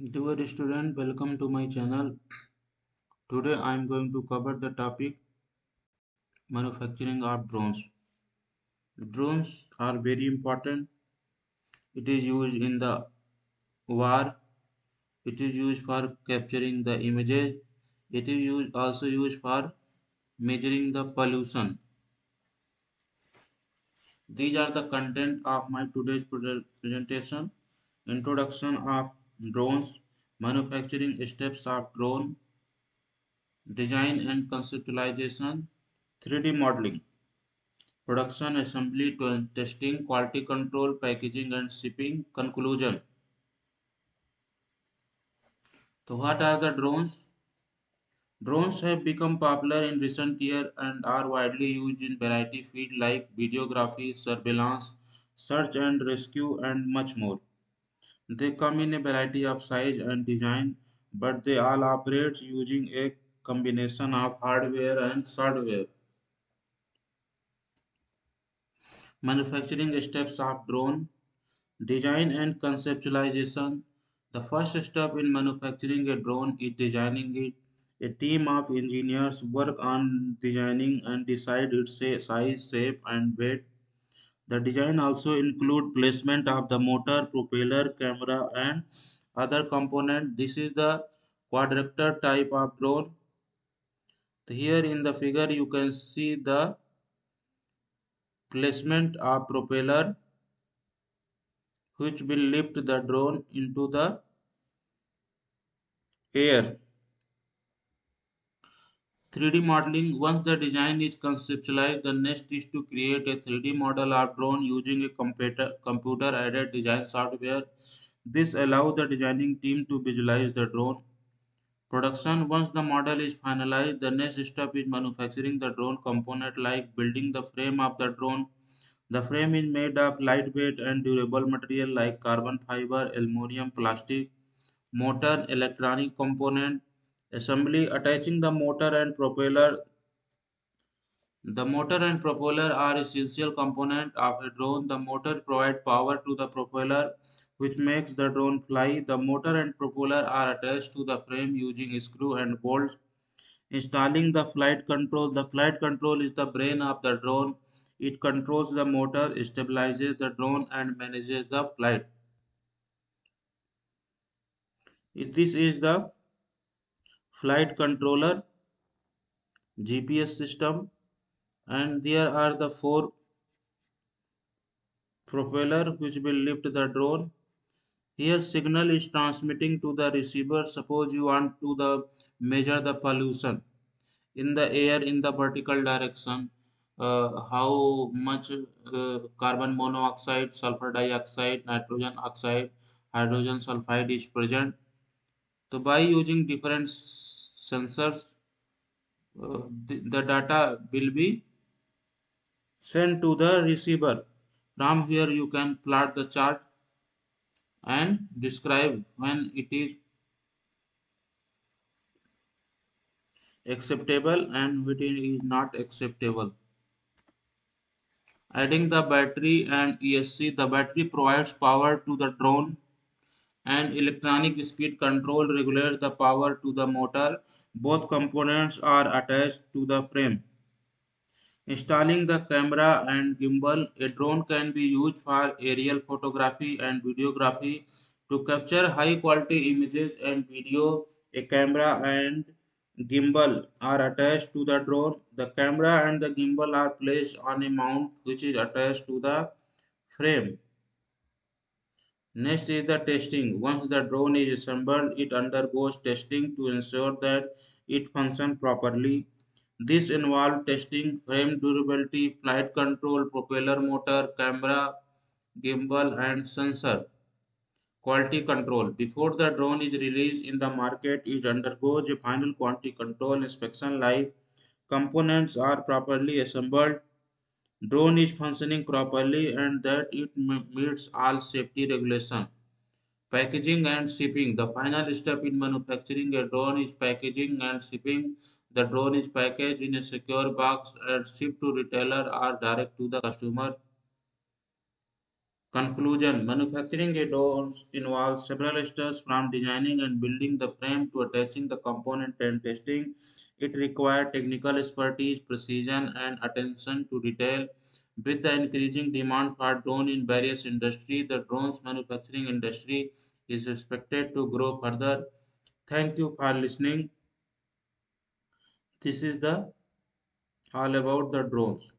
Dear student, welcome to my channel. Today I am going to cover the topic manufacturing of drones. Drones are very important. It is used in the war. It is used for capturing the images. It is also used for measuring the pollution. These are the content of my today's presentation. Introduction of drones, manufacturing steps of drone, design and conceptualization, 3D modeling. Production, assembly, testing, quality control, packaging and shipping. Conclusion. So what are the drones? Drones have become popular in recent years and are widely used in variety fields like videography, surveillance, search and rescue and much more. They come in a variety of size and design, but they all operate using a combination of hardware and software. Manufacturing steps of drone. Design and conceptualization. The first step in manufacturing a drone is designing it. A team of engineers work on designing and decide its size, shape, and weight. The design also include placement of the motor, propeller, camera, and other components. This is the quadrupter type of drone. Here in the figure you can see the placement of propeller which will lift the drone into the air. 3D modeling. Once the design is conceptualized, the next is to create a 3D model of drone using a computer-aided design software. This allows the designing team to visualize the drone. Production. Once the model is finalized, the next step is manufacturing the drone component like building the frame of the drone. The frame is made of lightweight and durable material like carbon fiber, aluminum, plastic, motor, electronic component, assembly, attaching the motor and propeller. The motor and propeller are essential components of a drone. The motor provides power to the propeller, which makes the drone fly. The motor and propeller are attached to the frame using screw and bolts. Installing the flight control. The flight control is the brain of the drone. It controls the motor, stabilizes the drone, and manages the flight. This is the flight controller GPS system, and there are the four propeller which will lift the drone. Here signal is transmitting to the receiver. Suppose you want to measure the pollution in the air in the vertical direction, how much carbon monoxide, sulfur dioxide, nitrogen oxide, hydrogen sulfide is present. So by using different sensors, the data will be sent to the receiver. From here you can plot the chart and describe when it is acceptable and when it is not acceptable. Adding the battery and ESC, the battery provides power to the drone and electronic speed control regulates the power to the motor. Both components are attached to the frame. Installing the camera and gimbal, a drone can be used for aerial photography and videography to capture high quality images and video. A camera and gimbal are attached to the drone. The camera and the gimbal are placed on a mount which is attached to the frame. Next is the testing. Once the drone is assembled, it undergoes testing to ensure that it functions properly. This involves testing frame durability, flight control, propeller motor, camera, gimbal, and sensor. Quality control. Before the drone is released in the market, it undergoes a final quality control inspection like components are properly assembled, drone is functioning properly, and that it meets all safety regulations. Packaging and shipping. The final step in manufacturing a drone is packaging and shipping. The drone is packaged in a secure box and shipped to retailer or direct to the customer. Conclusion: manufacturing a drone involves several steps from designing and building the frame to attaching the component and testing. It requires technical expertise, precision, and attention to detail. With the increasing demand for drone in various industries, the drones manufacturing industry is expected to grow further. Thank you for listening. This is the all about the drones.